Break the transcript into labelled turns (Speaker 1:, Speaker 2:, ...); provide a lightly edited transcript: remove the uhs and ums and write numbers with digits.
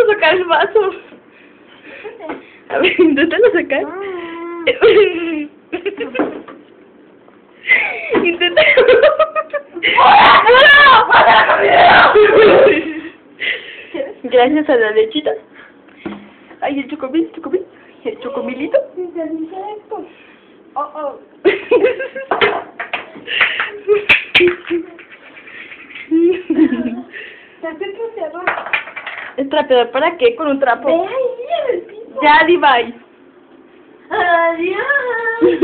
Speaker 1: a sacar el vaso. A ver, inténtalo sacar. Inténtalo. Gracias a la lechita. Ay, el chocomil, el chocomilito.
Speaker 2: Oh.
Speaker 1: ¿Es trapeador para qué? Con un trapo.
Speaker 2: Ve ahí en el piso.
Speaker 1: Ya, Levi.
Speaker 2: Adiós.